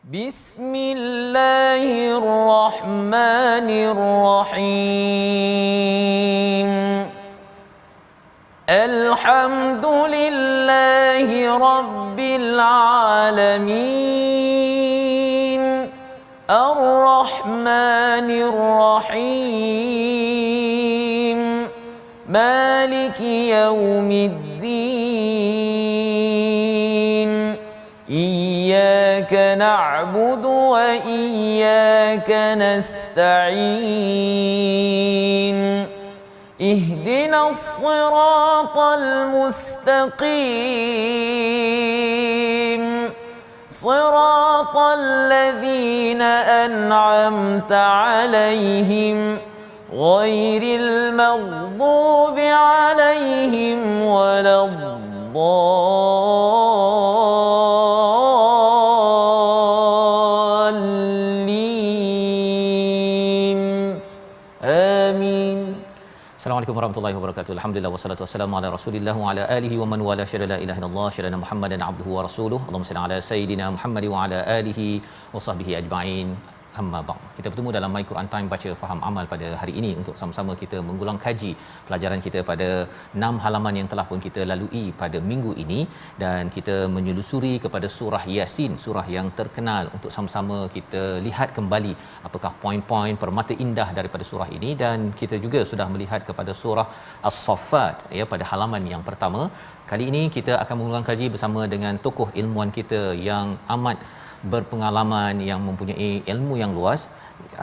Bismillahirrahmanirrahim. Alhamdulillahi rabbil alamin. Ar-Rahmanir-Rahim. Maliki yaumiddin. Iyyaka na'budu wa iyyaka nasta'in. Ihdinas siratal mustaqim. Siratal ladzina an'amta 'alaihim ghairil maghdubi 'alaihim waladdallin. Amin. Assalamualaikum warahmatullahi wabarakatuh. Alhamdulillah wassalatu wassalamu ala Rasulillah wa ala alihi wa man wala syada la ilaha illallah syada Muhammadan abduhu wa rasuluhu. Allahumma salli ala sayidina Muhammad wa ala alihi wa sahbihi ajma'in. Amma ba'd. Kita bertemu dalam My Quran Time baca faham amal pada hari ini untuk sama-sama kita mengulang kaji pelajaran kita pada 6 halaman yang telah pun kita lalui pada minggu ini, dan kita menyelusuri kepada surah Yasin, surah yang terkenal, untuk sama-sama kita lihat kembali apakah poin-poin permata indah daripada surah ini. Dan kita juga sudah melihat kepada surah As-Saffat ya pada halaman yang pertama. Kali ini kita akan mengulang kaji bersama dengan tokoh ilmuwan kita yang amat berpengalaman, yang mempunyai ilmu yang luas.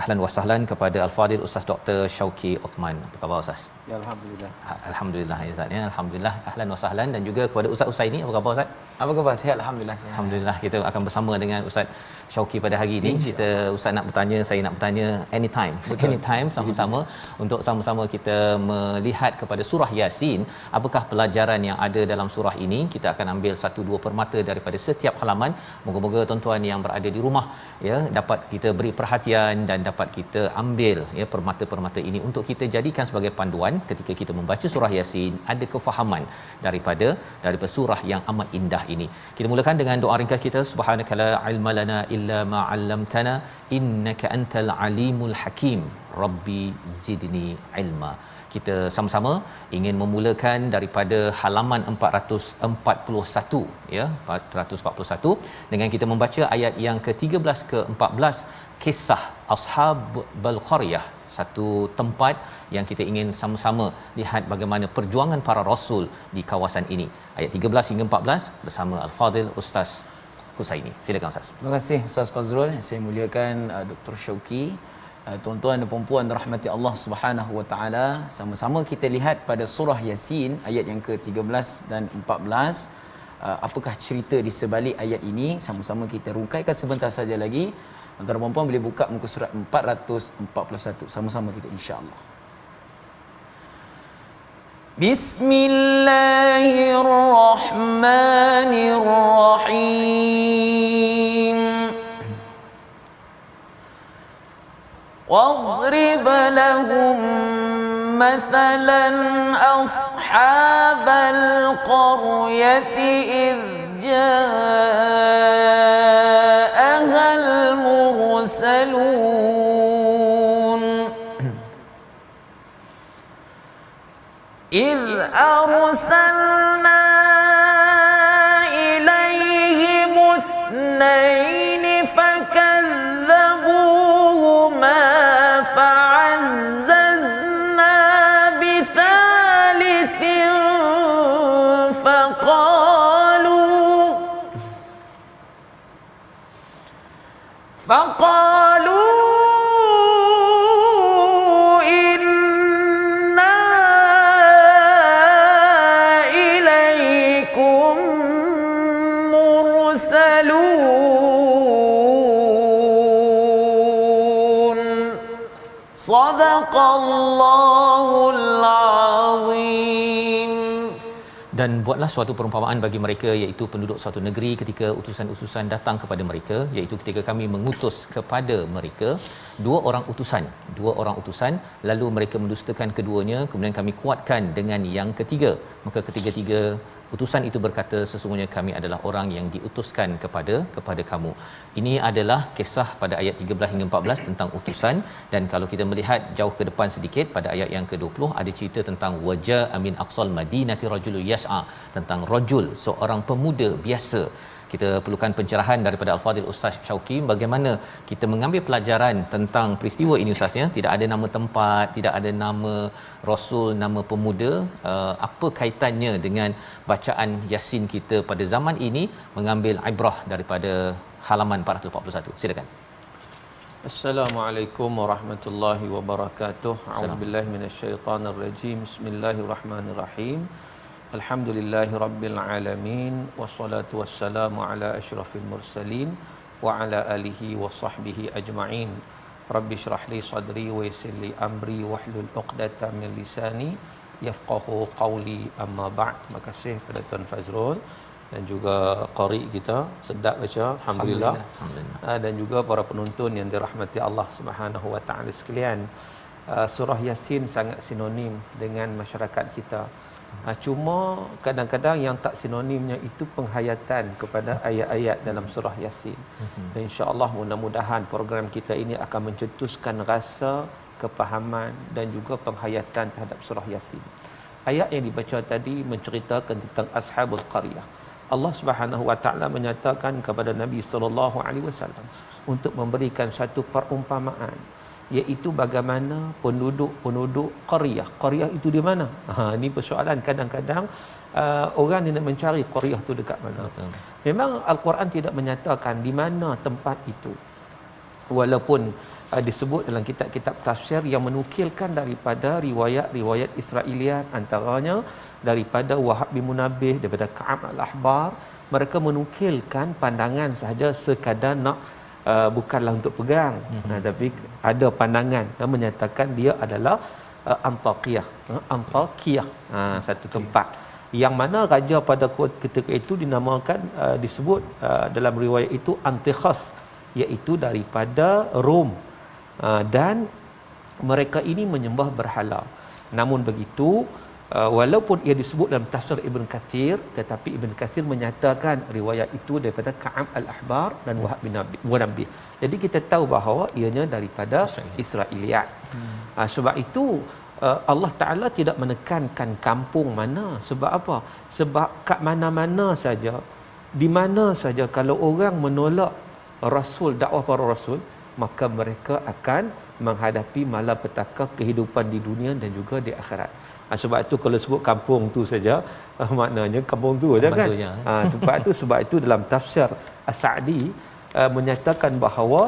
Ahlan wa sahlan kepada Al-Fadil Ustaz Dr. Syauqi Uthman. Apa khabar Ustaz? Ya, alhamdulillah. Alhamdulillah ya Ustaz ya. Alhamdulillah. Ahlan wa sahlan. Dan juga kepada Ustaz Usaini. Apa khabar Ustaz? Apa khabar? Sihat alhamdulillah. Sihat. Alhamdulillah. Kita akan bersama dengan Ustaz Syauqi pada hari ini. Kita Ustaz nak bertanya, saya nak bertanya anytime. Betul. Anytime sama-sama untuk sama-sama kita melihat kepada surah Yasin, apakah pelajaran yang ada dalam surah ini. Kita akan ambil 1-2 permata daripada setiap halaman. Moga-moga tuan-tuan yang berada di rumah ya dapat kita beri perhatian dan dapat kita ambil ya permata-permata ini untuk kita jadikan sebagai panduan ketika kita membaca surah Yasin, ada kefahaman daripada surah yang amat indah ini. Kita mulakan dengan doa ringkas kita. Subhanaka la ilma lana illa ma 'allamtana innaka antal alimul hakim. Rabbi zidni ilma. Kita sama-sama ingin memulakan daripada halaman 441 ya, 441 dengan kita membaca ayat yang ke-13 ke-14, kisah Ashabul Qaryah, satu tempat yang kita ingin sama-sama lihat bagaimana perjuangan para rasul di kawasan ini. Ayat 13 hingga 14 bersama Al-Fadil Ustaz Husaini. Silakan Ustaz. Terima kasih Ustaz Fazrul. Saya muliakan Dr. Syauqi. Tuan-tuan dan puan-puan dirahmati Allah Subhanahu wa taala, sama-sama kita lihat pada surah Yasin ayat yang ke-13 dan 14. Apakah cerita di sebalik ayat ini? Sama-sama kita rungkaikan sebentar saja lagi. Tuan-tuan dan puan-puan boleh buka muka surat 441. Sama-sama kita insya-Allah. Bismillahirrahmanirrahim. واضرب لهم مثلا أصحاب القرية إذ جاءها المرسلون إذ أرسلنا إليهم اثنين فكذبوهما فعززنا بثالث فقالوا إنا إليكم مرسلون صدق الله العظيم. Dan buatlah suatu perumpamaan bagi mereka, iaitu penduduk suatu negeri ketika utusan-utusan datang kepada mereka, iaitu ketika kami mengutus kepada mereka dua orang utusan, lalu mereka mendustakan keduanya, kemudian kami kuatkan dengan yang ketiga, maka ketiga-tiga Utusan itu berkata, sesungguhnya kami adalah orang yang diutuskan kepada kamu. Ini adalah kisah pada ayat 13 hingga 14 tentang utusan. Dan kalau kita melihat jauh ke depan sedikit pada ayat yang ke-20 ada cerita tentang wajah amin aqsal madinati rajulun yas'a, tentang rajul, seorang pemuda biasa. Kita perlukan pencerahan daripada Al-Fadhil Ustaz Syauqi bagaimana kita mengambil pelajaran tentang peristiwa ini Ustaz ya. Tidak ada nama tempat, tidak ada nama rasul, nama pemuda. Apa kaitannya dengan bacaan Yasin kita pada zaman ini mengambil ibrah daripada halaman 441. Silakan. Assalamualaikum warahmatullahi wabarakatuh. A'udzubillahi minasyaitonirrajim. Bismillahirrahmanirrahim. Alhamdulillahi rabbil alamin, wassalatu wassalamu ala asyrafil mursalin wa ala alihi wa sahbihi ajma'in. Rabbi shrah li sadri wa yassir li amri wahlul 'uqdatam min lisani yafqahu qawli, amma ba'd. Terima kasih kepada Tuan Fazrul dan juga qari kita, sedap baca alhamdulillah. Dan juga para penonton yang dirahmati Allah Subhanahu wa taala sekalian. Surah Yasin sangat sinonim dengan masyarakat kita. Cuma kadang-kadang yang tak sinonimnya itu penghayatan kepada ayat-ayat dalam surah Yasin. Dan insya-Allah mudah-mudahan program kita ini akan mencetuskan rasa kepahaman dan juga penghayatan terhadap surah Yasin. Ayat yang dibaca tadi menceritakan tentang ashabul qaryah. Allah Subhanahu wa taala menyatakan kepada Nabi sallallahu alaihi wasallam untuk memberikan satu perumpamaan, iaitu bagaimana penduduk qaryah. Qaryah itu di mana? Ini persoalan kadang-kadang orang yang nak mencari qaryah tu dekat mana. Betul. Memang Al-Quran tidak menyatakan di mana tempat itu. Walaupun disebut dalam kitab-kitab tafsir yang menukilkan daripada riwayat-riwayat Israiliyat, antaranya daripada Wahab bin Munabbih, daripada Ka'ab al-Ahbar, mereka menukilkan pandangan sahaja sekadar nak bukanlah untuk pegang, tapi ada pandangan yang menyatakan dia adalah Antakiyah, satu tempat yang mana raja pada ketika itu dinamakan disebut dalam riwayat itu Antikhas, iaitu daripada Rom, dan mereka ini menyembah berhala. Namun begitu, walaupun ia disebut dalam tafsir Ibn Kathir, tetapi Ibn Kathir menyatakan riwayat itu daripada Ka'ab al-Ahbar dan Wahab bin Munabbih. Jadi kita tahu bahawa ianya daripada Israiliyat. Sebab itu Allah Ta'ala tidak menekankan kampung mana. Sebab apa? Sebab kat mana-mana saja, di mana saja kalau orang menolak Rasul, dakwah para Rasul, maka mereka akan menghadapi malapetaka kehidupan di dunia dan juga di akhirat. Sebab itu kalau sebut kampung tu saja, maknanya kampung tu aja kan. Tempat tu, sebab itu dalam tafsir As-Sa'di menyatakan bahawa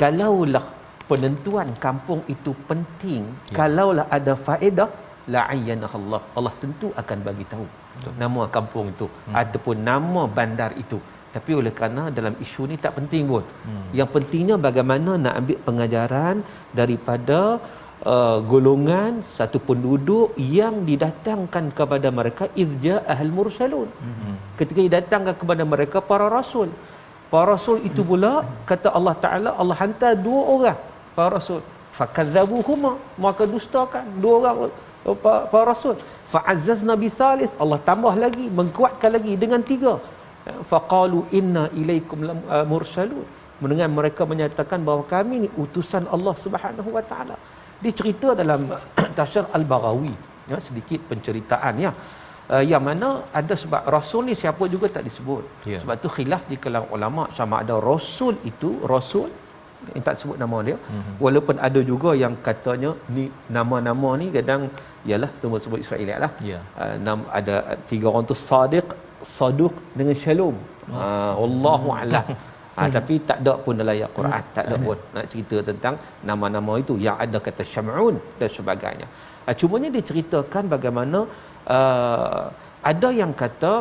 kalaulah penentuan kampung itu penting, kalaulah ada faedah, la'ayyanah Allah, Allah tentu akan bagi tahu nama kampung itu ataupun nama bandar itu. Tapi oleh kerana dalam isu ni tak penting pun. Yang pentingnya bagaimana nak ambil pengajaran daripada golongan satu penduduk yang didatangkan kepada mereka izja ahl mursalun. Ketika didatangkan kepada mereka para rasul. Para rasul itu pula kata Allah Taala, Allah hantar dua orang para rasul. Fakadzabuhuma, maka dustakan dua orang para rasul. Fa'azzazna bi thalith, Allah tambah lagi, mengkuatkan lagi dengan tiga. Faqalu inna ilaikum mursalun. Mendengar mereka menyatakan bahawa kami ni utusan Allah Subhanahu wa taala. Dicerita dalam tafsir Al-Baghawi, sedikit penceritaan yang mana ada sebab rasul ni siapa juga tak disebut. Sebab tu khilaf di kalangan ulama sama ada rasul itu rasul yang tak sebut nama dia, walaupun ada juga yang katanya ni nama-nama ni kadang ialah semua sebut Israiliyat lah. Ada tiga orang tu Sadiq, Saduq dengan Shalom. Wallahu a'lam. Tapi tak ada pun dalam ayat Quran, tak ada pun nak cerita tentang nama-nama itu. Yang ada kata Syam'un dan sebagainya. Cumanya diceritakan bagaimana ada yang kata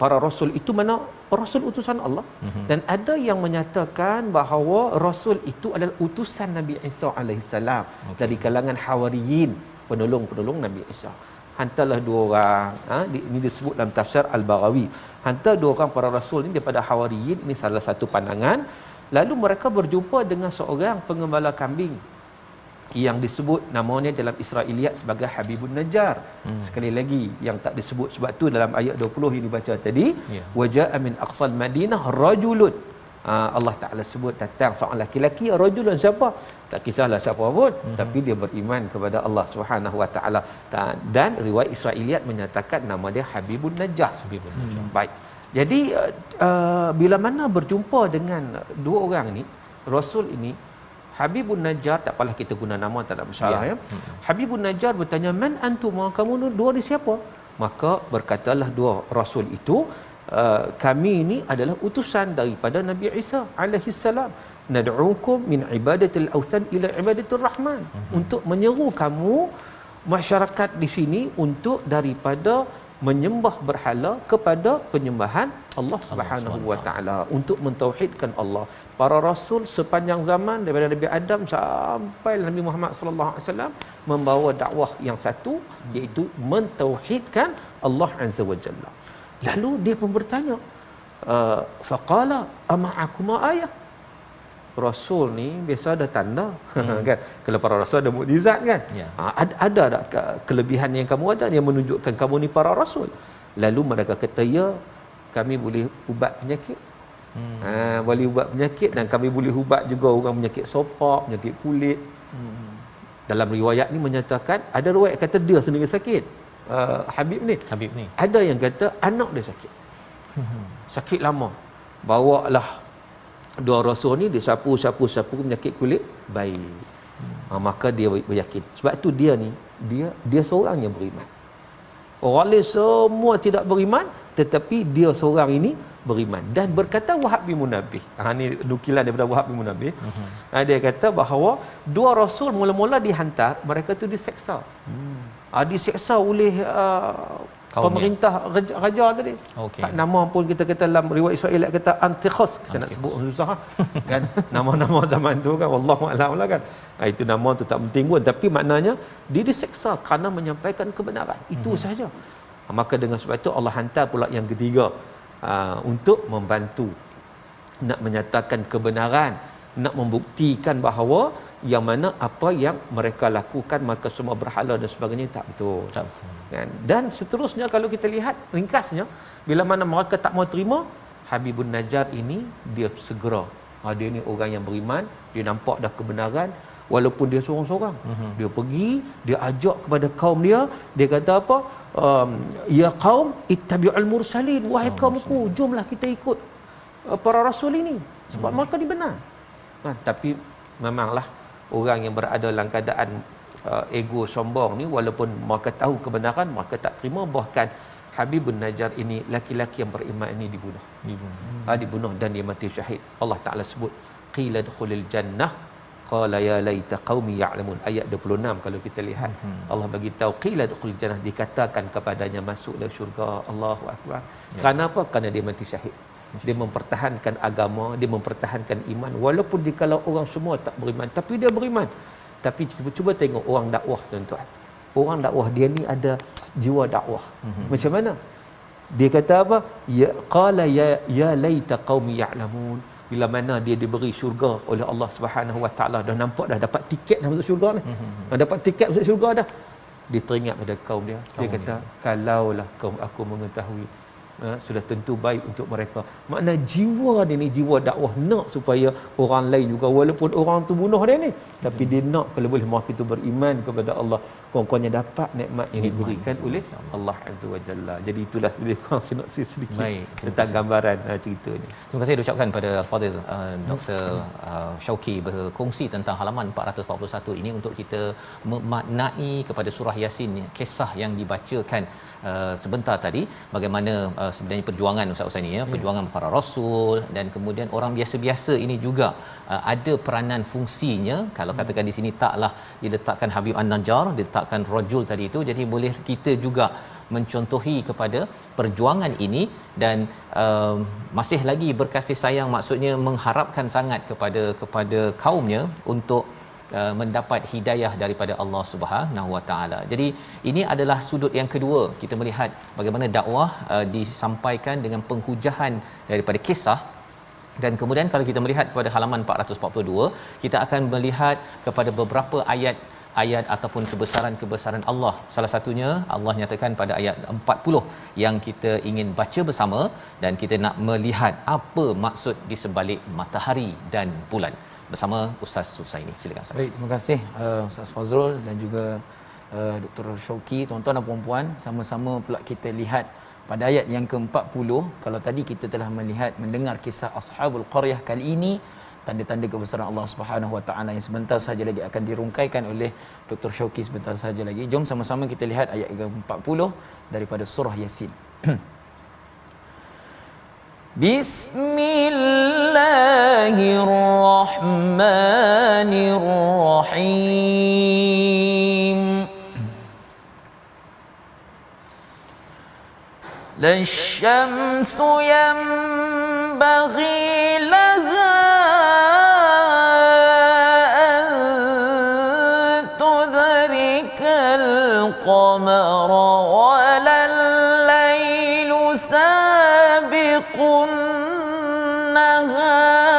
para rasul itu mana rasul utusan Allah, dan ada yang menyatakan bahawa rasul itu adalah utusan Nabi Isa alaihissalam dari kalangan Hawariyin, penolong-penolong Nabi Isa. Hantarlah dua orang, ini disebut dalam tafsir Al-Baghawi, hantar dua orang para rasul ini daripada Hawariyin. Ini salah satu pandangan. Lalu mereka berjumpa dengan seorang pengembala kambing. yang disebut namanya dalam Israiliyat sebagai Habibun Najjar. Sekali lagi yang tak disebut, sebab tu dalam ayat 20 yang dibaca tadi, waja'a min aqsal Madinah rajulun. Allah Taala sebut datang seorang lelaki, rajulun siapa? Tak kisahlah siapa pun, tapi dia beriman kepada Allah Subhanahu Wa Taala. Dan riwayat Israiliyat menyatakan nama dia Habibun Najjar. Baik. Jadi bila mana berjumpa dengan dua orang ni, Rasul ini Habibun Najjar, tak apalah kita guna nama, tak ada masalah ya. Habibun Najjar bertanya, "Man antum?" Kamu dua ni siapa? Maka berkatalah dua rasul itu, kami ini adalah utusan daripada Nabi Isa alaihi salam. Nad'ukum min ibadatil awthan ila ibadatir rahman. Untuk menyeru kamu masyarakat di sini untuk daripada menyembah berhala kepada penyembahan Allah Subhanahu Wa Taala, untuk mentauhidkan Allah. Para rasul sepanjang zaman daripada Nabi Adam sampai Nabi Muhammad sallallahu alaihi wasallam membawa dakwah yang satu, iaitu mentauhidkan Allah Azza wa Jalla. Lalu dia pun bertanya, faqala ama'akum ayah. Rasul ni biasa ada tanda kan, kalau para rasul ada mukjizat kan, ada tak kelebihan yang kamu ada yang menunjukkan kamu ni para rasul? Lalu mereka kata, ya, kami boleh ubat penyakit. Boleh ubat penyakit, dan kami boleh ubat juga orang penyakit sopak, penyakit kulit. Dalam riwayat ni menyatakan, ada riwayat kata dia sendiri sakit, Habib ni. Ada yang kata anak dia sakit, sakit lama. Bawalah dua rasul ni, dia sapu penyakit kulit, baik. Maka dia beryakin. Sebab tu dia ni, dia seorang yang beriman. Orang lain semua tidak beriman, tetapi dia seorang ini beriman. Dan berkata Wahab bin Munabbih, ni nukilan daripada Wahab bin Munabbih. Dia kata bahawa dua rasul mula-mula dihantar, mereka tu diseksa. Diseksa oleh pemerintah raja tadi. Nama pun kita kata dalam riwayat Israel kata Antikhos, saya nak sebut susah kan, nama-nama zaman tu kan, wallahu a'lam lah kan. Itu nama tu tak penting pun, tapi maknanya dia diseksa kerana menyampaikan kebenaran. Itu sahaja. Maka dengan sebab itu Allah hantar pula yang ketiga, untuk membantu nak menyatakan kebenaran, nak membuktikan bahawa yang mana apa yang mereka lakukan maka semua berhala dan sebagainya tak betul. Kan? Dan seterusnya kalau kita lihat ringkasnya, bila mana mereka tak mau terima, Habibun Najjar ini dia segera, dia ni orang yang beriman, dia nampak dah kebenaran walaupun dia seorang-seorang. Dia pergi, dia ajak kepada kaum dia, dia kata apa? Ya qaum ittabi'ul mursalin, wahai kaumku, jomlah kita ikut para rasul ini sebab mereka dibenar. Tapi memanglah orang yang berada dalam keadaan ego sombong ni, walaupun mereka tahu kebenaran, mereka tak terima. Bahkan Habibun Najjar ini, laki-laki yang beriman ini dibunuh dan dia mati syahid. Allah Taala sebut qila dukhulil jannah qala ya laita qaumi ya'lamun, ayat 26 kalau kita lihat. Allah bagi tahu qila dukhulil jannah, dikatakan kepadanya masuklah syurga. Allahu akbar. Kenapa? Kerana dia mati syahid. Dia mempertahankan agama, dia mempertahankan iman, walaupun dikala orang semua tak beriman, tapi dia beriman. Tapi cuba tengok orang dakwah, tuan-tuan. Orang dakwah dia ni ada jiwa dakwah. Macam mana? Dia kata apa? Ya qala ya laita qaumi ya'lamun. Bila mana dia diberi syurga oleh Allah Subhanahu Wa Taala, dah nampak dah dapat tiket dah masuk syurga ni. Dapat tiket masuk syurga dah. Dia teringat pada kaum dia. Dia kata, kalaulah kaum aku mengetahui, sudah tentu baik untuk mereka. Makna jiwa dia ni jiwa dakwah, nak supaya orang lain juga, walaupun orang tu bunuh dia ni, tapi dia nak kalau boleh mereka itu beriman kepada Allah, kurang-kurangnya dapat nikmat yang diberikan oleh Allah Azza wa Jalla. Jadi itulah lebih kurang sinopsis sedikit tentang gambaran ceritanya. Terima kasih diucapkan pada Al-Fadhil Dr. Syauqi berkongsi tentang halaman 441 ini untuk kita memaknai kepada surah Yasin, kisah yang dibacakan sebentar tadi, bagaimana sebenarnya perjuangan Ustaz Husaini perjuangan para rasul, dan kemudian orang biasa-biasa ini juga ada peranan fungsinya. Kalau katakan di sini taklah diletakkan Habib An-Najjar, diletakkan rajul tadi itu, jadi boleh kita juga mencontohi kepada perjuangan ini, dan masih lagi berkasih sayang, maksudnya mengharapkan sangat kepada kaumnya untuk mendapat hidayah daripada Allah Subhanahu Wa Taala. Jadi ini adalah sudut yang kedua, kita melihat bagaimana dakwah disampaikan dengan penghujahan daripada kisah Dan kemudian kalau kita melihat kepada halaman 442, kita akan melihat kepada beberapa ayat ataupun kebesaran-kebesaran Allah. Salah satunya Allah nyatakan pada ayat 40 yang kita ingin baca bersama, dan kita nak melihat apa maksud di sebalik matahari dan bulan. Bersama Ustaz Husaini. Silakan Ustaz. Baik, terima kasih Ustaz Fazrul dan juga Dr. Syauqi. Tuan-tuan dan puan-puan, sama-sama pula kita lihat pada ayat yang ke-40. Kalau tadi kita telah mendengar kisah Ashabul Qaryah, kali ini tanda-tanda kebesaran Allah Subhanahu Wa Taala yang sebentar saja lagi akan dirungkaikan oleh Dr. Syauqi sebentar saja lagi. Jom sama-sama kita lihat ayat ke-40 daripada surah Yasin. Bismillahirrahmanirrahim. La syamsu yanbaghi laha an tudrikal qamara wa lal-lailu sabiqun nahar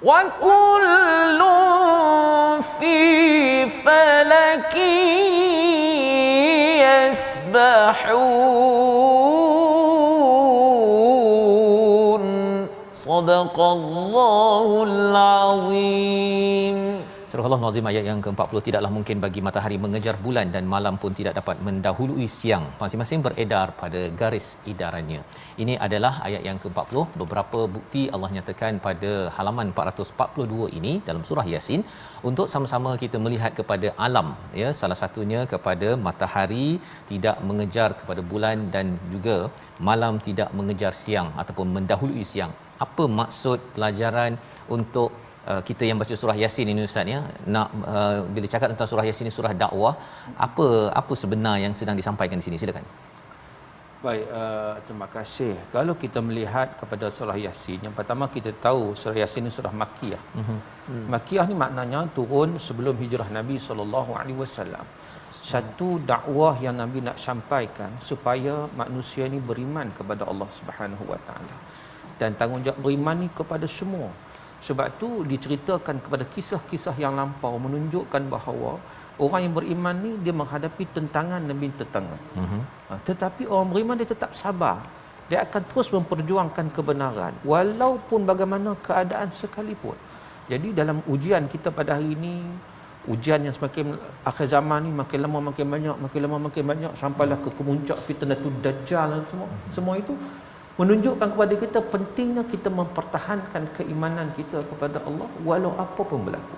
wa kullun fi falakin yasbahun. Sadaqallahul azim. Surah Al-Nazim ayat yang ke-40. Tidaklah mungkin bagi matahari mengejar bulan dan malam pun tidak dapat mendahului siang. Masing-masing beredar pada garis idarannya. Ini adalah ayat yang ke-40. Beberapa bukti Allah nyatakan pada halaman 442 ini dalam surah Yasin untuk sama-sama kita melihat kepada alam, ya, salah satunya kepada matahari tidak mengejar kepada bulan dan juga malam tidak mengejar siang ataupun mendahului siang. Apa maksud pelajaran untuk kita yang baca surah Yasin ini Ustaz, ya, nak bila cakap tentang surah Yasin ini surah dakwah, apa sebenar yang sedang disampaikan di sini? Silakan. Baik, terima kasih. Kalau kita melihat kepada surah Yasin, yang pertama kita tahu surah Yasin ini surah Makkiyah. Makkiyah ni maknanya turun sebelum hijrah Nabi SAW. Satu dakwah yang Nabi nak sampaikan supaya manusia ni beriman kepada Allah Subhanahu Wa Taala, dan tanggungjawab beriman ni kepada semua. Sebab tu diceritakan kepada kisah-kisah yang lampau menunjukkan bahawa orang yang beriman ni dia menghadapi tentangan demi tentangan. Tetapi orang beriman dia tetap sabar. Dia akan terus memperjuangkan kebenaran walaupun bagaimana keadaan sekalipun. Jadi dalam ujian kita pada hari ini, ujian yang semakin akhir zaman ni makin lama makin banyak sampailah ke kemuncak fitnatul dajjal dan semua itu menunjukkan kepada kita pentingnya kita mempertahankan keimanan kita kepada Allah walau apa pun berlaku.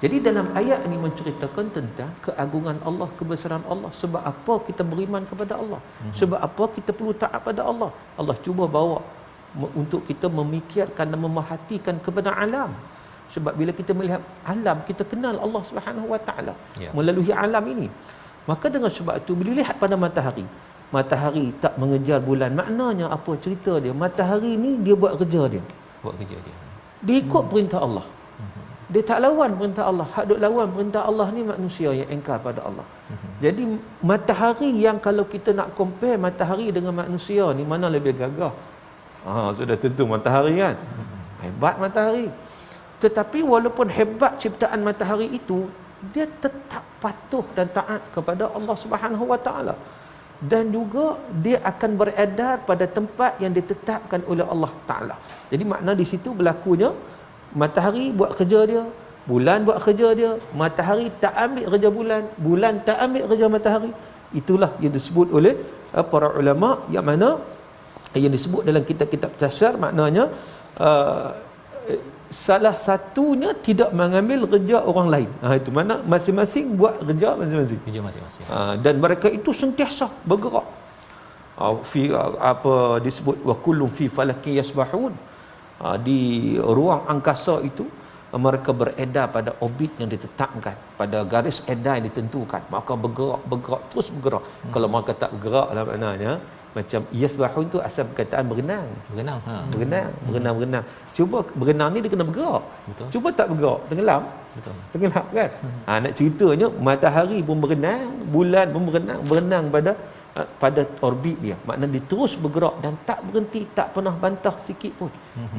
Jadi dalam ayat ini menceritakan tentang keagungan Allah, kebesaran Allah. Sebab apa kita beriman kepada Allah? Sebab apa kita perlu taat pada Allah? Allah cuba bawa untuk kita memikirkan dan memerhatikan kepada alam. Sebab bila kita melihat alam, kita kenal Allah Subhanahu Wa Taala melalui alam ini. Maka dengan sebab itu bila lihat pada matahari tak mengejar bulan, maknanya apa cerita dia? Matahari ni dia buat kerja dia. Dia ikut perintah Allah. Dia tak lawan perintah Allah. Hak duk lawan perintah Allah ni manusia yang engkar pada Allah. Jadi matahari yang kalau kita nak compare matahari dengan manusia ni, mana lebih gagah? Sudah tentu matahari kan. Hebat matahari. Tetapi walaupun hebat ciptaan matahari itu, dia tetap patuh dan taat kepada Allah Subhanahu Wa Taala. Dan juga dia akan beredar pada tempat yang ditetapkan oleh Allah Ta'ala. Jadi makna di situ berlakunya matahari buat kerja dia, bulan buat kerja dia, matahari tak ambil kerja bulan, bulan tak ambil kerja matahari. Itulah yang disebut oleh para ulama, yang mana yang disebut dalam kitab-kitab tafsir, maknanya salah satunya tidak mengambil kerja orang lain. Itu mana masing-masing buat kerja masing-masing. Dan mereka itu sentiasa bergerak. Apa disebut wa kullun fi falakin yasbahun. Di ruang angkasa itu mereka beredar pada orbit yang ditetapkan, pada garis edar yang ditentukan. Maka bergerak terus bergerak. Kalau mereka tak bergerak lah maknanya Macam yasbahun tu asal perkataan berenang. Berenang. Berenang. Cuba berenang ni dia kena bergerak. Betul. Cuba tak bergerak, tenggelam. Betul. Tenggelam kan? Nak ceritanya matahari pun berenang, bulan pun berenang pada orbit dia. Maknanya dia terus bergerak dan tak berhenti, tak pernah bantah sikit pun.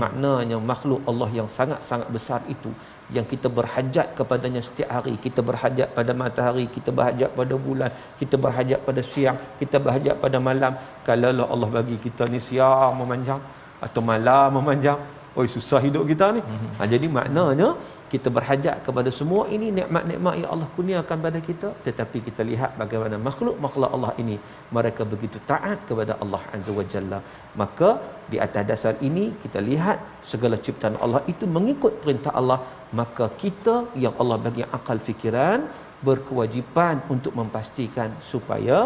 Maknanya makhluk Allah yang sangat-sangat besar itu, yang kita berhajat kepadanya setiap hari. Kita berhajat pada matahari, kita berhajat pada bulan, kita berhajat pada siang, kita berhajat pada malam. Kalau Allah bagi kita ni siang memanjang atau malam memanjang, oi susah hidup kita ni. Jadi maknanya kita berhajat kepada semua ini, nikmat-nikmat yang Allah kurniakan pada kita, tetapi kita lihat bagaimana makhluk-makhluk Allah ini mereka begitu taat kepada Allah Azza wa Jalla. Maka di atas dasar ini kita lihat segala ciptaan Allah itu mengikut perintah Allah, maka kita yang Allah bagi akal fikiran berkewajipan untuk memastikan supaya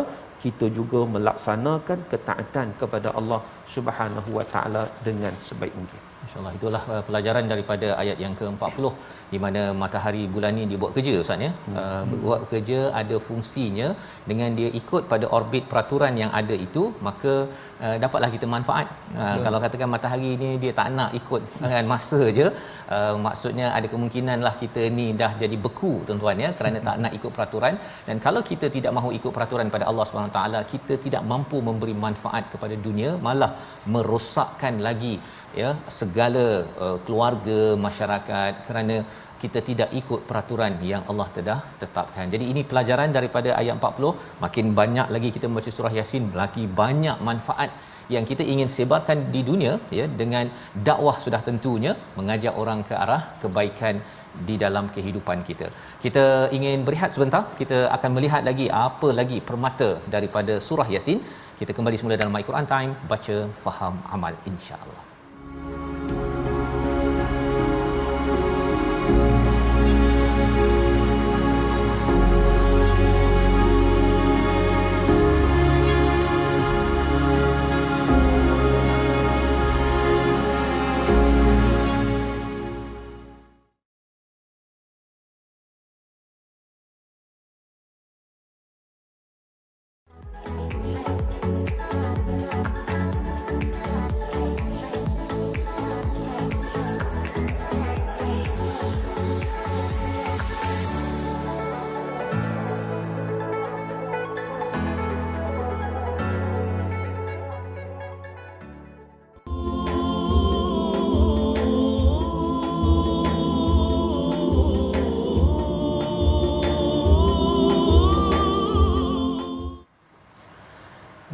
kita juga melaksanakan ketaatan kepada Allah Subhanahu wa taala dengan sebaik mungkin. InsyaAllah itulah pelajaran daripada ayat yang ke-40, di mana matahari bulan ni dia buat kerja Ustaz ya. Buat kerja, ada fungsinya. Dengan dia ikut pada orbit peraturan yang ada itu, maka dapatlah kita manfaat. Kalau katakan matahari ni dia tak nak ikut dengan masa je, maksudnya ada kemungkinanlah kita ni dah jadi beku tuan-tuan ya, kerana tak nak ikut peraturan. Dan kalau kita tidak mahu ikut peraturan pada Allah SWT, kita tidak mampu memberi manfaat kepada dunia, malah merosakkan lagi ya segala keluarga, masyarakat, kerana kita tidak ikut peraturan yang Allah telah tetapkan. Jadi ini pelajaran daripada ayat 40. Makin banyak lagi kita membaca surah Yasin, lagi banyak manfaat yang kita ingin sebarkan di dunia ya, dengan dakwah sudah tentunya mengajak orang ke arah kebaikan di dalam kehidupan kita. Kita ingin berehat sebentar, kita akan melihat lagi apa lagi permata daripada surah Yasin. Kita kembali semula dalam My Quran Time, baca, faham, amal, insya-Allah.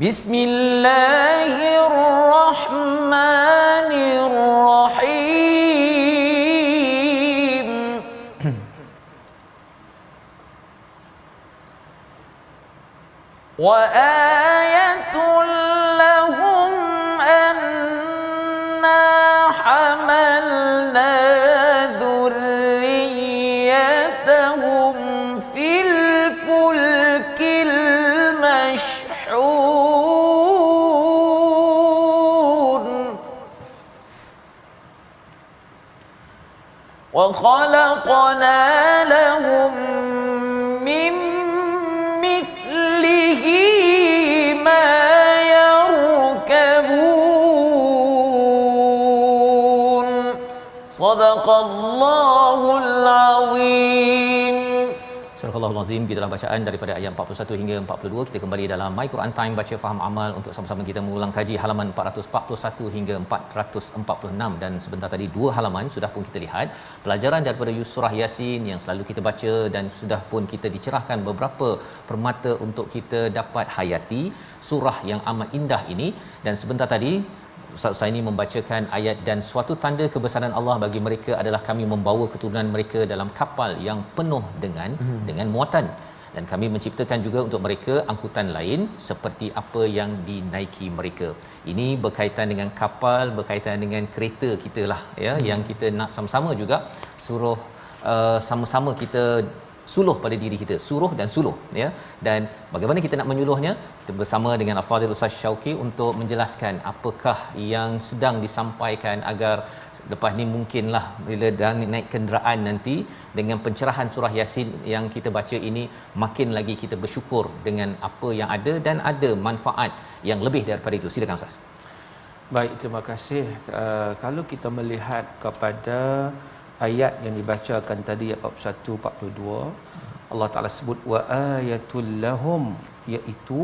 Bismillahirrahmanirrahim. Wa ayatul lahum anna hamalna dhurriyyatahum fil fulkil mashhun wa khalaqna lahum min mithlihi ma yarkabun. Sadaqallahul azim. Surah Al-Azim, gitulah bacaan daripada ayat 41 hingga 42. Kita kembali dalam My Quran Time, baca, faham, amal, untuk sama-sama kita mengulang kaji halaman 441 hingga 446. Dan sebentar tadi 2 halaman sudah pun kita lihat pelajaran daripada surah Yasin yang selalu kita baca, dan sudah pun kita dicerahkan beberapa permata untuk kita dapat hayati surah yang amat indah ini. Dan sebentar tadi Ustaz Husaini membacakan ayat, dan suatu tanda kebesaran Allah bagi mereka adalah kami membawa keturunan mereka dalam kapal yang penuh dengan muatan, dan kami menciptakan juga untuk mereka angkutan lain seperti apa yang dinaiki mereka. Ini berkaitan dengan kapal, berkaitan dengan kereta kita lah ya, yang kita nak sama-sama juga suruh sama-sama kita suluh pada diri kita, suruh dan suluh ya. Dan bagaimana kita nak menyuluhnya, kita bersama dengan Al-Fadhil Ustaz Syauqi untuk menjelaskan apakah yang sedang disampaikan agar lepas ni mungkinlah bila dah naik kenderaan nanti dengan pencerahan surah Yasin yang kita baca ini, makin lagi kita bersyukur dengan apa yang ada dan ada manfaat yang lebih daripada itu. Silakan Ustaz. Baik, terima kasih. Kalau kita melihat kepada ayat yang dibacakan tadi, ayat 41 42, Allah Taala sebut wa ayatul lahum, iaitu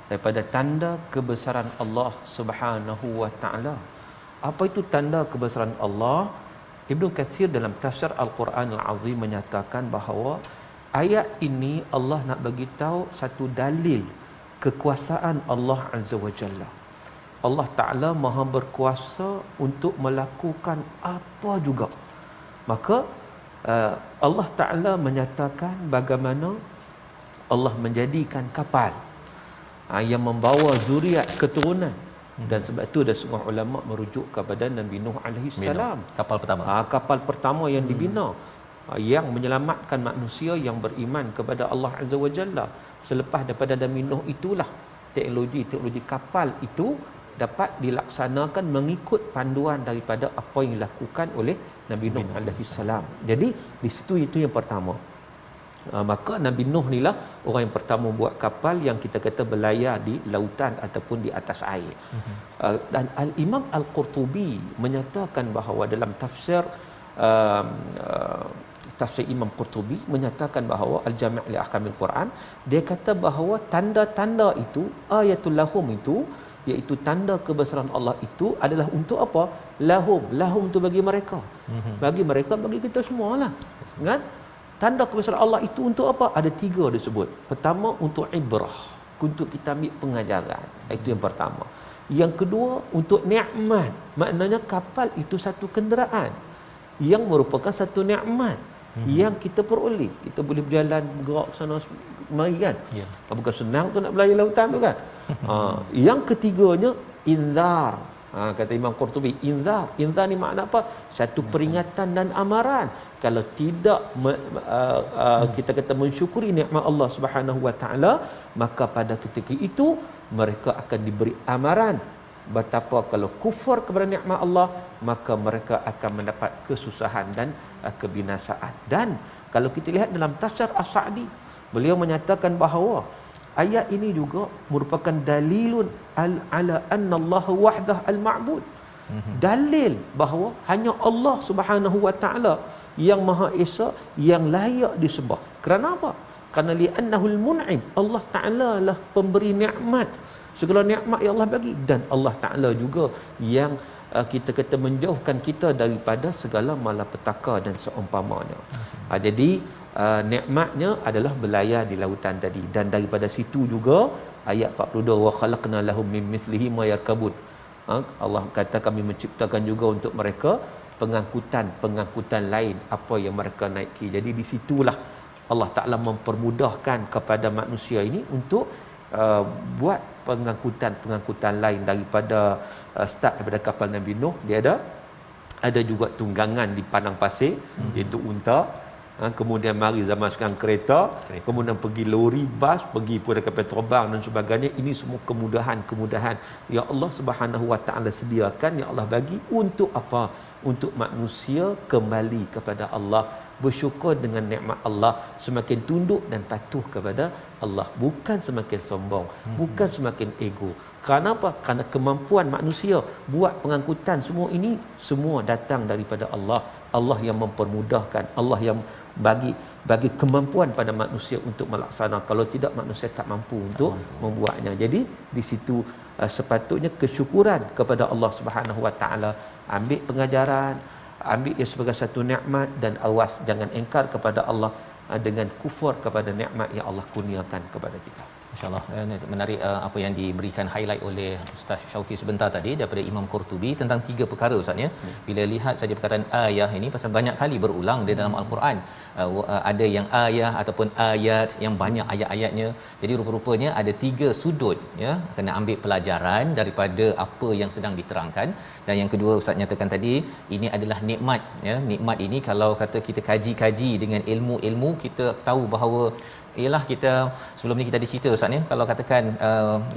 daripada tanda kebesaran Allah Subhanahu wa taala. Apa itu tanda kebesaran Allah? Ibnu Katsir dalam tafsir Al-Quran Al-Azim menyatakan bahawa ayat ini Allah nak bagi tahu satu dalil kekuasaan Allah Azza wa Jalla. Allah Ta'ala maha berkuasa untuk melakukan apa juga. Maka Allah Ta'ala menyatakan bagaimana Allah menjadikan kapal yang membawa zuriat keturunan. Dan sebab itu ada setengah ulama merujuk kepada Nabi Nuh alaihi salam. Kapal pertama. Kapal pertama yang dibina yang menyelamatkan manusia yang beriman kepada Allah Azza wa Jalla. Selepas daripada Nabi Nuh itulah teknologi kapal itu dapat dilaksanakan mengikut panduan daripada apa yang dilakukan oleh Nabi Nuh alaihi salam. Jadi di situ itu yang pertama. Maka Nabi Nuh inilah orang yang pertama buat kapal yang kita kata berlayar di lautan ataupun di atas air. Dan Al-Imam Al-Qurtubi menyatakan bahawa dalam tafsir Imam Qurtubi menyatakan bahawa Al-Jami' li Ahkamil Quran, dia kata bahawa tanda-tanda itu, ayatul lahum itu, iaitu tanda kebesaran Allah itu adalah untuk apa? Lahum tu bagi mereka. Bagi mereka, bagi kita semualah. Kan? Tanda kebesaran Allah itu untuk apa? Ada 3 disebut. Pertama, untuk ibrah, untuk kita ambil pengajaran. Itu yang pertama. Yang kedua, untuk nikmat. Maknanya kapal itu satu kenderaan yang merupakan satu nikmat yang kita peroleh. Kita boleh berjalan, bergerak sana mari kan. Bukan senang tu nak berlayar lautan tu kan. Yang ketiganya, inzar. Kata Imam Qurtubi, inzar ni makna apa? Satu peringatan dan amaran. Kalau tidak kita kata mensyukuri nikmat Allah Subhanahu wa taala, maka pada ketika itu mereka akan diberi amaran betapa kalau kufur kepada nikmat Allah, maka mereka akan mendapat kesusahan dan kebinasaan. Dan kalau kita lihat dalam tafsir As-Sa'di, beliau menyatakan bahawa ayat ini juga merupakan dalilun ala anna Allah wahdah al-ma'bud. Dalil bahawa hanya Allah Subhanahu wa taala yang Maha Esa yang layak disembah. Kerana apa? Kerana li'annahul mun'im, Allah Taala lah pemberi nikmat. Segala nikmat yang Allah bagi, dan Allah Taala juga yang kita kata menjauhkan kita daripada segala malapetaka dan seumpamanya. Jadi nikmatnya adalah berlayar di lautan tadi, dan daripada situ juga ayat 42, wa khalaqna lahum min mithlihi ma yarkabun. Allah kata kami menciptakan juga untuk mereka pengangkutan lain apa yang mereka naiki. Jadi di situlah Allah Ta'ala mempermudahkan kepada manusia ini untuk buat pengangkutan lain daripada start daripada kapal Nabi Nuh. Dia ada juga tunggangan di padang pasir, iaitu unta. Kemudian mari zaman sekarang kereta, kemudian pergi lori, bas, pergi pada kapal terbang dan sebagainya. Ini semua kemudahan yang Allah Subhanahu wa taala sediakan, yang Allah bagi untuk apa? Untuk manusia kembali kepada Allah, bersyukur dengan nikmat Allah, semakin tunduk dan patuh kepada Allah, bukan semakin sombong, bukan semakin ego. Kerana apa? Kerana kemampuan manusia buat pengangkutan semua ini semua datang daripada Allah. Allah yang mempermudahkan, Allah yang bagi kemampuan pada manusia untuk melaksanakan. Kalau tidak, manusia tak mampu untuk membuatnya. Jadi di situ sepatutnya kesyukuran kepada Allah Subhanahu wa taala. Ambil pengajaran, ambil ia sebagai satu nikmat, dan awas jangan engkar kepada Allah dengan kufur kepada nikmat yang Allah kurniakan kepada kita. Masya-Allah, menarik apa yang diberikan highlight oleh Ustaz Syauqi sebentar tadi daripada Imam Qurtubi tentang 3 perkara Ustaz ya. Bila lihat saja perkataan ayah ini, pasal banyak kali berulang di dalam Al-Quran. Ada yang ayah ataupun ayat yang banyak ayat-ayatnya. Jadi rupa-rupanya ada 3 sudut ya, kena ambil pelajaran daripada apa yang sedang diterangkan. Dan yang kedua Ustaz nyatakan tadi, ini adalah nikmat ya. Nikmat ini kalau kata kita kaji-kaji dengan ilmu-ilmu, kita tahu bahawa ialah kita sebelum ni kita ada cerita Ustaz ni, kalau katakan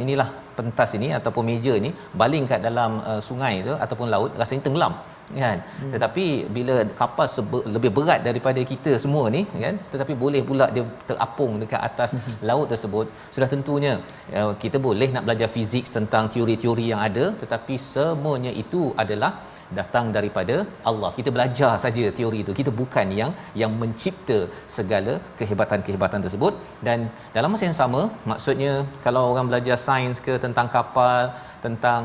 inilah pentas ini ataupun meja ni baling kat dalam sungai tu ataupun laut, rasanya tenggelam kan. Tetapi bila kapal lebih berat daripada kita semua ni kan, tetapi boleh pula dia terapung dekat atas laut tersebut, sudah tentunya kita boleh nak belajar fizik tentang teori-teori yang ada, tetapi semuanya itu adalah datang daripada Allah. Kita belajar saja teori itu. Kita bukan yang mencipta segala kehebatan-kehebatan tersebut. Dan dalam masa yang sama, maksudnya kalau orang belajar sains ke tentang kapal, tentang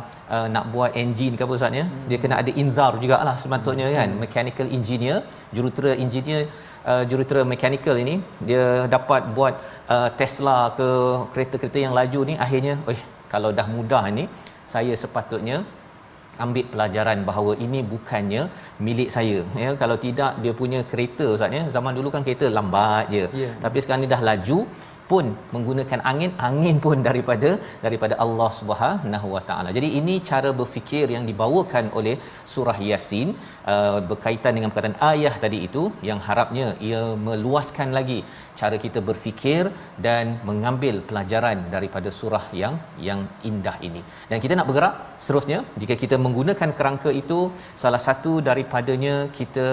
nak buat enjin ke apa ustaznya, dia kena ada inzar jugalah sepatutnya kan. Mechanical engineer, jurutera engineer, jurutera mechanical ini dia dapat buat Tesla ke kereta-kereta yang laju ni, akhirnya kalau dah mudah ni, saya sepatutnya ambil pelajaran bahawa ini bukannya milik saya ya. Kalau tidak, dia punya kereta ustaz ya, zaman dulu kan kereta lambat je, tapi sekarang ni dah laju pun menggunakan angin pun daripada Allah Subhanahu Wa Taala. Jadi ini cara berfikir yang dibawakan oleh surah Yasin berkaitan dengan perkataan ayah tadi itu, yang harapnya ia meluaskan lagi cara kita berfikir dan mengambil pelajaran daripada surah yang indah ini. Dan kita nak bergerak seterusnya, jika kita menggunakan kerangka itu, salah satu daripadanya kita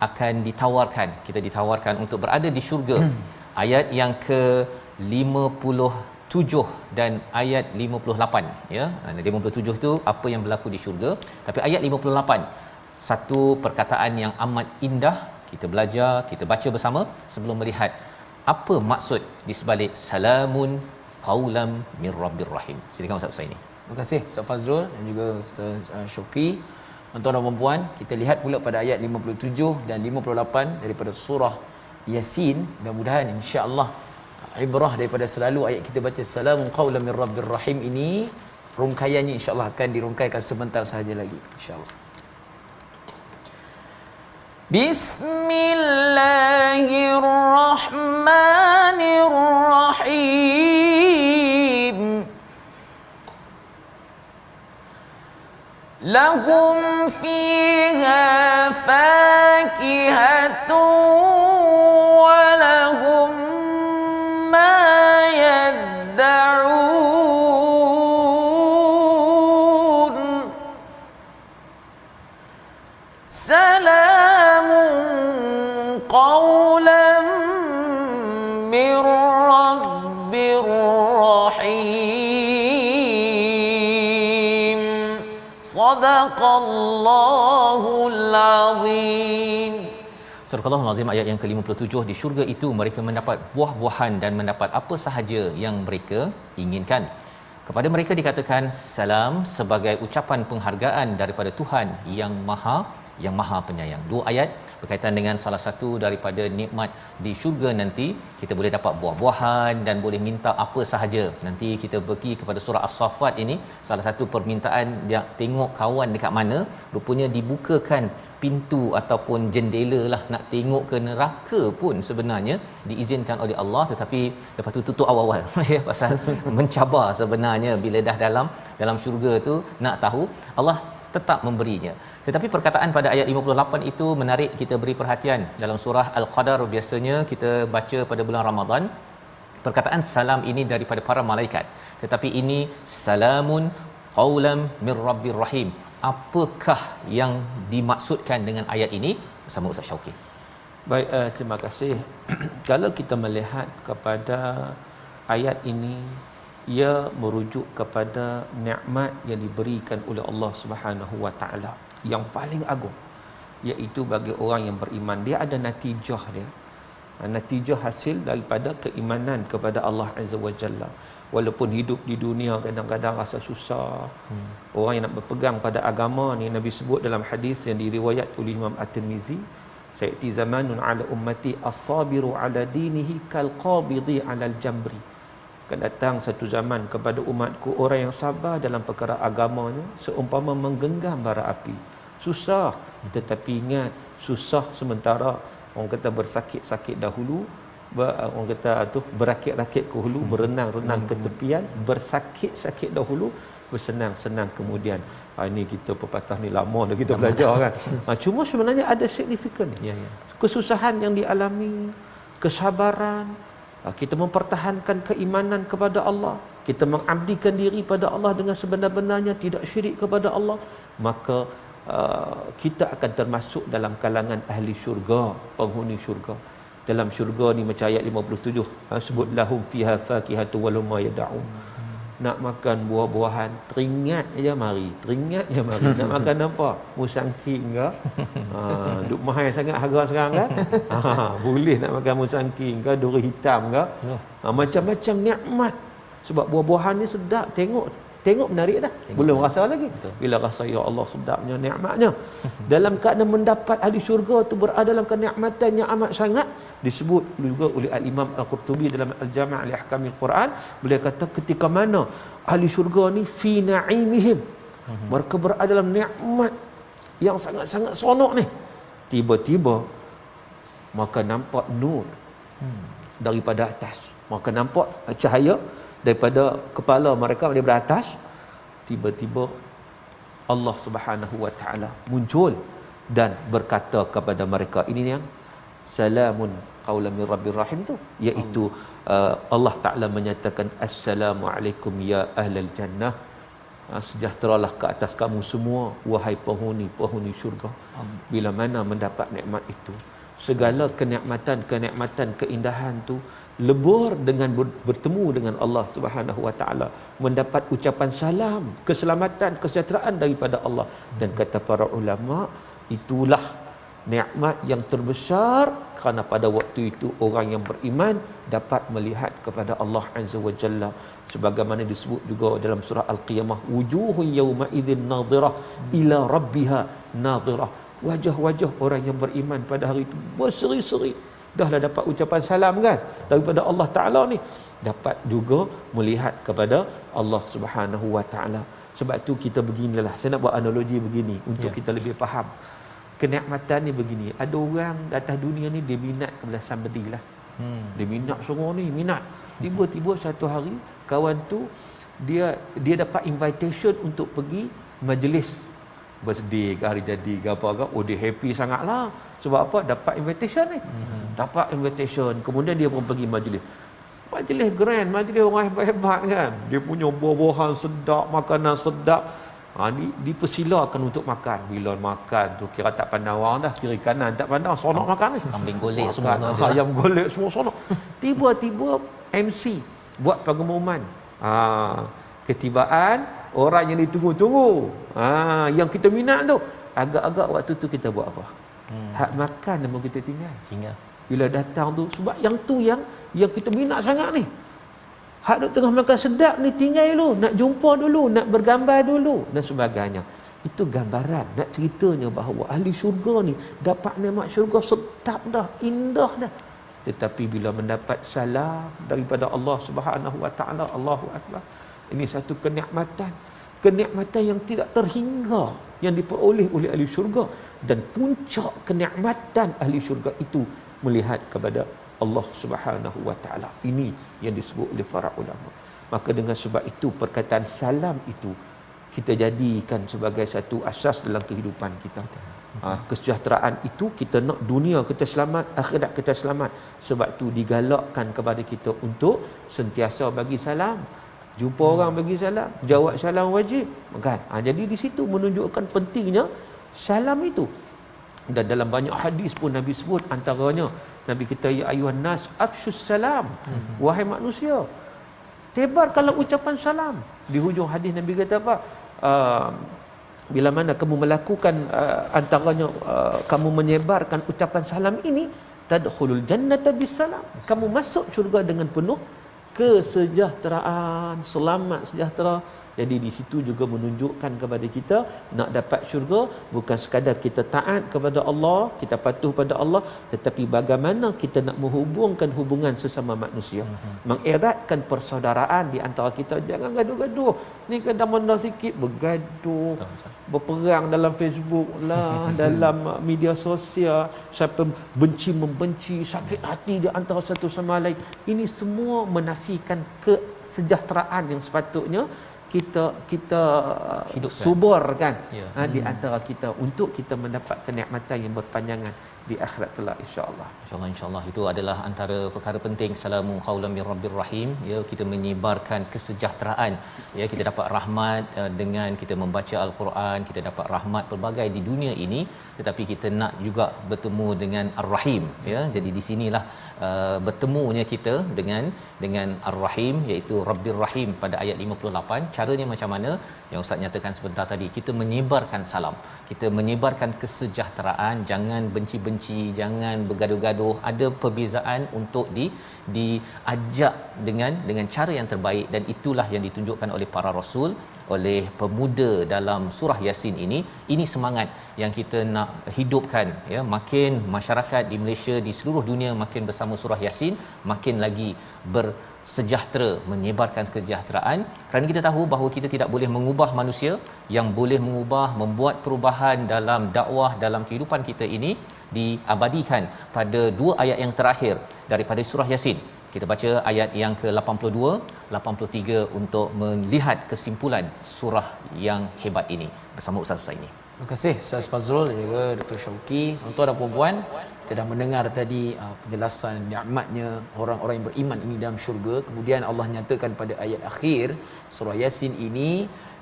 akan ditawarkan untuk berada di syurga. Ayat yang ke-57 dan ayat 58 ya. 57 tu apa yang berlaku di syurga, tapi ayat 58 satu perkataan yang amat indah. Kita belajar, kita baca bersama sebelum melihat apa maksud di sebalik salamun qaulam mir rabbir rahim. Silakan Ustaz Husaini. Terima kasih Ustaz Fazrul dan juga Ustaz Syauqi. Tuan-tuan dan puan-puan, kita lihat pula pada ayat 57 dan 58 daripada surah Yasin. Mudah-mudahan insya-Allah ibrah daripada selalu ayat kita baca salamun qaulan mir rabbir rahim ini, rungkaiannya insya-Allah akan dirungkaikan sebentar sahaja lagi insya-Allah. Bismillahirrahmanirrahim. Lahum fiha fakihatun Sadaqallahul Azim. Surah Al-Azim ayat yang ke-57, di syurga itu mereka mendapat buah-buahan dan mendapat apa sahaja yang mereka inginkan. Kepada mereka dikatakan salam sebagai ucapan penghargaan daripada Tuhan yang Maha Penyayang. Dua ayat berkaitan dengan salah satu daripada nikmat di syurga nanti. Kita boleh dapat buah-buahan dan boleh minta apa sahaja. Nanti kita pergi kepada surah As-Saffat ini, salah satu permintaan dia tengok kawan dekat mana, rupanya dibukakan pintu ataupun jendela lah nak tengok ke neraka pun sebenarnya diizinkan oleh Allah, tetapi lepas tu tutup awal-awal ya, pasal mencabar sebenarnya bila dah dalam syurga tu nak tahu, Allah tetap memberinya. Tetapi perkataan pada ayat 58 itu menarik kita beri perhatian. Dalam surah Al-Qadar biasanya kita baca pada bulan Ramadan, perkataan salam ini daripada para malaikat, tetapi ini salamun qaulam mir rabbir rahim. Apakah yang dimaksudkan dengan ayat ini? Bersama Ustaz Syauqi. Baik, terima kasih. Kalau kita melihat kepada ayat ini, ia merujuk kepada nikmat yang diberikan oleh Allah Subhanahu Wa Taala yang paling agung, iaitu bagi orang yang beriman, dia ada natijah dia. Natijah hasil daripada keimanan kepada Allah Azza wa Jalla. Walaupun hidup di dunia kadang-kadang rasa susah, orang yang nak berpegang pada agama ni, Nabi sebut dalam hadis yang diriwayat oleh Imam At-Tirmizi, sayati zamanun ala ummati as-sabiru ala dinihi kal qabidi ala al-jamri. Akan datang satu zaman kepada umatku orang yang sabar dalam perkara agamanya seumpama menggenggam bara api. Susah, tetapi ingat susah sementara orang kata bersakit-sakit dahulu, orang kata tu berakit-rakit ke hulu, berenang-renang ke tepian, bersakit-sakit dahulu, bersenang-senang kemudian. Ini kita pepatah ni lama dah kita belajar kan. Cuma sebenarnya ada signifikan ni. Kesusahan yang dialami, kesabaran, kita mempertahankan keimanan kepada Allah, kita mengabdikan diri pada Allah dengan sebenar-benarnya, tidak syirik kepada Allah, maka kita akan termasuk dalam kalangan ahli syurga, penghuni syurga. Dalam syurga ni macam ayat 57, sebut lahum fiha fakihatu wa lahum ma yad'un. Nak makan buah-buahan, teringat je mari. Nak makan apa? Musang king ke? Duk mahal sangat harga sekarang kan? Boleh nak makan musang king ke, duri hitam ke? Macam-macam nikmat. Sebab buah-buahan ni sedap, tengok menarik dah. Belum rasa lagi. Betul. Bila rasa ya Allah sedapnya nikmatnya. Dalam keadaan mendapat ahli syurga tu berada dalam kenikmatan yang amat sangat, disebut juga oleh Al-Imam Al-Qurtubi dalam Al-Jami' li Ahkamil Quran. Beliau kata ketika mana ahli syurga ni fi na'imihim, mereka berada dalam nikmat yang sangat-sangat seronok ni, tiba-tiba maka nampak nur daripada atas, maka nampak cahaya daripada kepala mereka daripada atas. Tiba-tiba Allah Subhanahu wa taala muncul dan berkata kepada mereka, ini yang salamun qaulan min rabbir rahim tu, iaitu Allah Taala menyatakan assalamualaikum ya ahlal jannah, sejahteralah ke atas kamu semua wahai penghuni syurga. Bila mana mendapat nikmat itu, segala kenikmatan keindahan tu lebur dengan bertemu dengan Allah Subhanahu wa taala, mendapat ucapan salam, keselamatan, kesejahteraan daripada Allah. Dan kata para ulama, itulah nikmat yang terbesar, kerana pada waktu itu orang yang beriman dapat melihat kepada Allah Azza wa Jalla, sebagaimana disebut juga dalam surah Al-Qiyamah, wujuhun yawma idzin nadhirah ila rabbiha nadhirah. Wajah-wajah orang yang beriman pada hari itu berseri-seri. Dahlah dapat ucapan salam kan daripada Allah Ta'ala ni, dapat juga melihat kepada Allah Subhanahu Wa Ta'ala. Sebab tu kita beginilah, saya nak buat analogi begini untuk kita lebih faham. Kenikmatan ni begini, ada orang di atas dunia ni dia minat kepada somebody lah. Dia minat semua ni, minat. Tiba-tiba satu hari kawan tu dia dapat invitation untuk pergi majlis birthday ke hari jadi ke apa ke. Oh, dia happy sangatlah. Sebab apa? Dapat invitation ni. Dapat invitation. Kemudian dia pun pergi majlis. Majlis grand, majlis orang hebat-hebat kan. Dia punya buah-buahan sedap, makanan sedap. Dipersilakan untuk makan. Bila makan tu kira tak pandang orang dah, kiri kanan tak pandang, sonok makan ni. Kambing golek semua tu ada. Ayam golek semua sonok. Tiba-tiba MC buat pengumuman. Ketibaan orang yang ditunggu-tunggu. Yang kita minat tu. Agak-agak waktu tu kita buat apa? Hak makan namun kita tinggal. Bila datang tu, sebab yang tu yang kita minat sangat ni. Hak duk tengah makan sedap ni tinggal dulu, nak jumpa dulu, nak bergambar dulu dan sebagainya. Itu gambaran nak ceritanya bahawa ahli syurga ni dapat nikmat syurga sedap dah, indah dah. Tetapi bila mendapat salam daripada Allah Subhanahu Wa Taala, Allahu Akbar. Ini satu kenikmatan yang tidak terhingga yang diperoleh oleh ahli syurga, dan puncak kenikmatan ahli syurga itu melihat kepada Allah Subhanahu Wa Taala. Ini yang disebut oleh para ulama. Maka dengan sebab itu perkataan salam itu kita jadikan sebagai satu asas dalam kehidupan kita. Kesejahteraan itu kita nak dunia kita selamat, akhirat kita selamat. Sebab tu digalakkan kepada kita untuk sentiasa bagi salam. Jumpa orang bagi salam, jawab salam wajib kan. Jadi di situ menunjukkan pentingnya salam itu. Dan dalam banyak hadis pun Nabi sebut, antaranya Nabi kita, ya ayuhan nas afshus salam, wahai manusia, tebarkanlah ucapan salam. Di hujung hadis Nabi kata apa? Bila mana kamu melakukan antaranya kamu menyebarkan ucapan salam ini, tadkhulul jannata bisalam, kamu masuk syurga dengan penuh kesejahteraan, selamat sejahtera. Jadi di situ juga menunjukkan kepada kita nak dapat syurga bukan sekadar kita taat kepada Allah, kita patuh pada Allah, tetapi bagaimana kita nak menghubungkan hubungan sesama manusia, mengeratkan persaudaraan di antara kita. Jangan gaduh-gaduh. Ni kadang-kadang sikit bergaduh, berperang dalam Facebook lah, dalam media sosial, siapa benci membenci, sakit hati di antara satu sama lain. Ini semua menafikan kesejahteraan yang sepatutnya kita hidupkan, suburkan di antara kita untuk kita mendapat kenikmatan yang berpanjangan di akhirat kelak, insya-Allah. InsyaAllah itu adalah antara perkara penting. Salamun qaulan mir rabbir rahim, ya, kita menyebarkan kesejahteraan, ya, kita dapat rahmat dengan kita membaca al-Quran, kita dapat rahmat pelbagai di dunia ini, tetapi kita nak juga bertemu dengan Ar-Rahim, ya. Jadi di sinilah bertemunya kita dengan Ar-Rahim, iaitu Rabbir Rahim pada ayat 58. Caranya macam mana yang Ustaz nyatakan sebentar tadi, kita menyebarkan salam, kita menyebarkan kesejahteraan, jangan benci-benci, jangan bergaduh-gaduh, ada perbezaan untuk diajak dengan cara yang terbaik, dan itulah yang ditunjukkan oleh para rasul, oleh pemuda dalam surah Yasin ini. Ini semangat yang kita nak hidupkan, ya. Makin masyarakat di Malaysia, di seluruh dunia makin bersama surah Yasin, makin lagi bersejahtera, menyebarkan kesejahteraan, kerana kita tahu bahawa kita tidak boleh mengubah manusia. Yang boleh mengubah, membuat perubahan dalam dakwah, dalam kehidupan kita ini diabadikan pada dua ayat yang terakhir daripada surah Yasin. Kita baca ayat yang ke-82, 83 untuk melihat kesimpulan surah yang hebat ini bersama Ustaz Husaini. Terima kasih Ustaz Fazrul dan juga Dr. Syauqi. Tuan-tuan dan puan-puan, kita dah mendengar tadi penjelasan nikmatnya orang-orang yang beriman ini dalam syurga. Kemudian Allah nyatakan pada ayat akhir surah Yasin ini,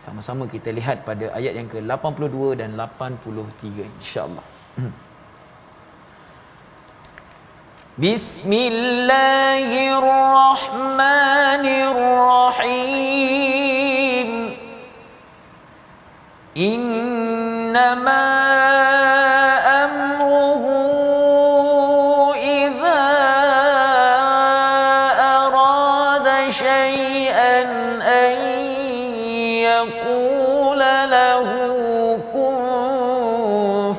sama-sama kita lihat pada ayat yang ke-82 dan 83, insya-Allah. Bismillahirrahmanirrahim. Innama amruhu idza arada syai'an an yaqula lahu kun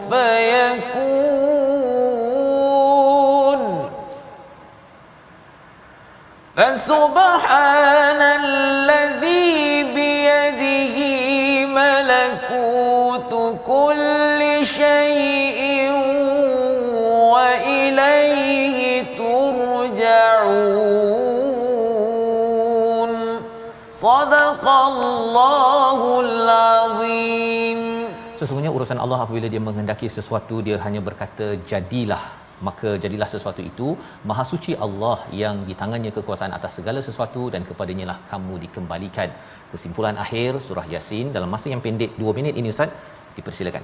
fayakun. Fasubhanalladzi biyadihi malakutu kulli syai'in wa ilaihi turja'un. Sadaqallahul azim. Sesungguhnya urusan Allah apabila dia menghendaki sesuatu, dia hanya berkata jadilah, maka jadilah sesuatu itu. Maha suci Allah yang di tangannya kekuasaan atas segala sesuatu, dan kepadanya lah kamu dikembalikan. Kesimpulan akhir surah Yasin dalam masa yang pendek 2 minit ini, Ustaz, dipersilakan.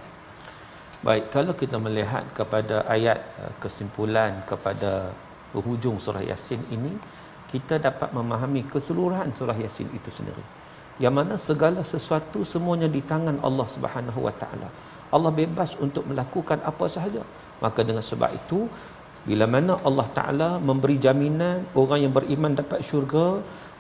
Baik, kalau kita melihat kepada ayat kesimpulan kepada penghujung surah Yasin ini, kita dapat memahami keseluruhan surah Yasin itu sendiri, yang mana segala sesuatu semuanya di tangan Allah Subhanahu Wa Taala. Allah bebas untuk melakukan apa sahaja. Maka dengan sebab itu, bila mana Allah Ta'ala memberi jaminan orang yang beriman dapat syurga,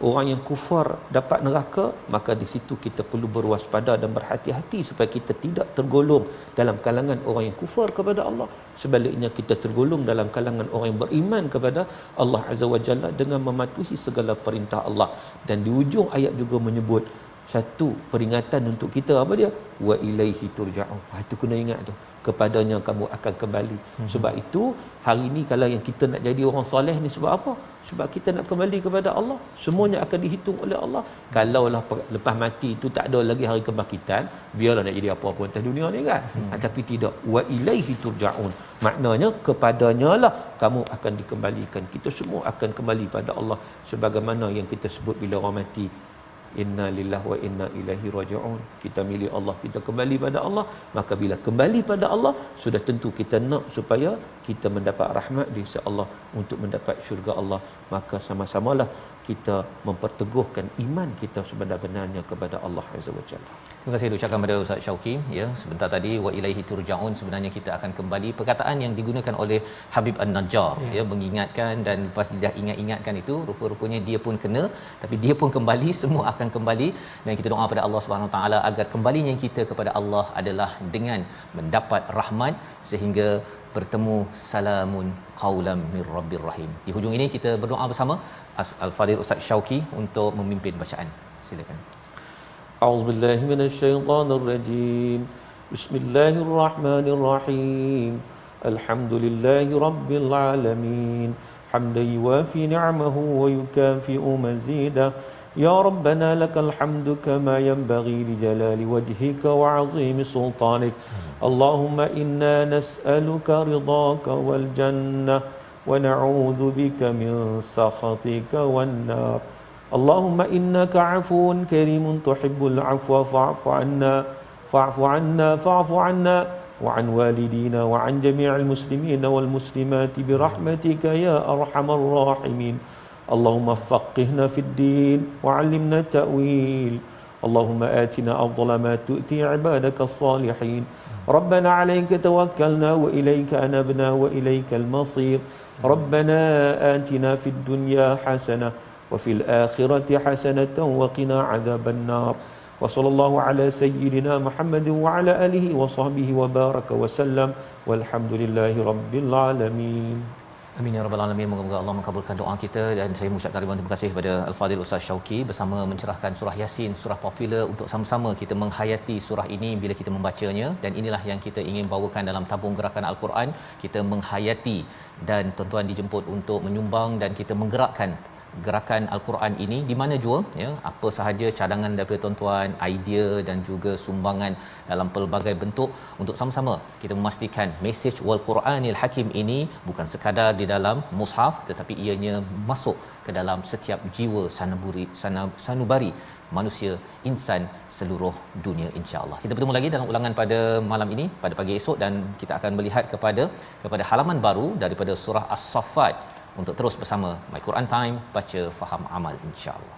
orang yang kufar dapat neraka, maka di situ kita perlu berwaspada dan berhati-hati supaya kita tidak tergolong dalam kalangan orang yang kufar kepada Allah. Sebaliknya kita tergolong dalam kalangan orang yang beriman kepada Allah Azza wa Jalla dengan mematuhi segala perintah Allah. Dan di ujung ayat juga menyebut satu peringatan untuk kita, apa dia? Wa ilaihi turja'un. Itu kena ingat tu, kepadanya kamu akan kembali. Sebab itu hari ini kalau yang kita nak jadi orang soleh ni, sebab apa? Sebab kita nak kembali kepada Allah. Semuanya akan dihitung oleh Allah. Kalaulah lepas mati itu tak ada lagi hari kebangkitan, biarlah nak jadi apa-apa atas dunia ni kan. Tapi tidak, wa ilaihi turja'un, maknanya kepadanya lah kamu akan dikembalikan. Kita semua akan kembali pada Allah, sebagaimana yang kita sebut bila orang mati, inna lillahi wa inna ilaihi raji'un. Kita milik Allah, kita kembali pada Allah. Maka bila kembali pada Allah, sudah tentu kita nak supaya kita mendapat rahmat di sisi Allah, untuk mendapat syurga Allah. Maka sama-samalah kita memperteguhkan iman kita sebenar-benarnya kepada Allah Azza wa Jalla. Terima kasih diucapkan kepada Ustaz Syauqi, ya. Sebentar tadi wa ilaihi turja'un, sebenarnya kita akan kembali, perkataan yang digunakan oleh Habib An-Najjar, ya, mengingatkan, dan lepas dia ingat-ingatkan itu, rupa-rupanya dia pun kena, tapi dia pun kembali, semua akan kembali. Dan kita doa pada Allah Subhanahu Wa Taala agar kembalinya kita kepada Allah adalah dengan mendapat rahmat, sehingga bertemu salamun qaulan mir rabbir rahim. Di hujung ini kita berdoa bersama Al-Fadhil Ustaz Syauqi untuk memimpin bacaan. Silakan. A'udzubillahi minasyaitonirrajim. Bismillahirrahmanirrahim. Alhamdulillahi rabbil alamin. حمدا يوافي نعمه ويكافئ مزيدا. يا ربنا لك الحمد كما ينبغي لجلال وجهك وعظيم سلطانك. اللهم إنا نسألك رضاك والجنة ونعوذ بك من سخطك والنار. اللهم إنك عفو كريم تحب العفو فاعف عنا فاعف عنا فاعف عنا وعن والدينا وعن جميع المسلمين والمسلمات برحمتك يا أرحم الراحمين. اللهم فقهنا في الدين وعلمنا التأويل. اللهم آتنا أفضل ما تؤتي عبادك الصالحين. ربنا عليك توكلنا وإليك أنبنا وإليك المصير. ربنا آتنا في الدنيا حسنة وفي الآخرة حسنة وقنا عذاب النار. وصلى الله على سيدنا محمد وعلى آله وصحبه وبارك وسلم والحمد لله رب العالمين. Amin ya rabbal alamin. Moga-moga Allah mengabulkan doa kita, dan saya mengucapkan ribuan terima kasih kepada Al-Fadhil Ustaz Syauqi bersama mencerahkan surah Yasin, surah popular, untuk sama-sama kita menghayati surah ini bila kita membacanya. Dan inilah yang kita ingin bawakan dalam tabung gerakan Al-Quran. Kita menghayati, dan tuan-tuan dijemput untuk menyumbang dan kita menggerakkan gerakan Al-Quran ini di mana jua, ya, apa sahaja cadangan daripada tuan-tuan, idea dan juga sumbangan dalam pelbagai bentuk, untuk sama-sama kita memastikan mesej Wal Quranil Hakim ini bukan sekadar di dalam mushaf, tetapi ianya masuk ke dalam setiap jiwa sanubari manusia, insan seluruh dunia, insya-Allah. Kita bertemu lagi dalam ulangan pada malam ini, pada pagi esok, dan kita akan melihat kepada halaman baru daripada surah As-Saffat untuk terus bersama My Quran Time, baca faham amal, insya-Allah.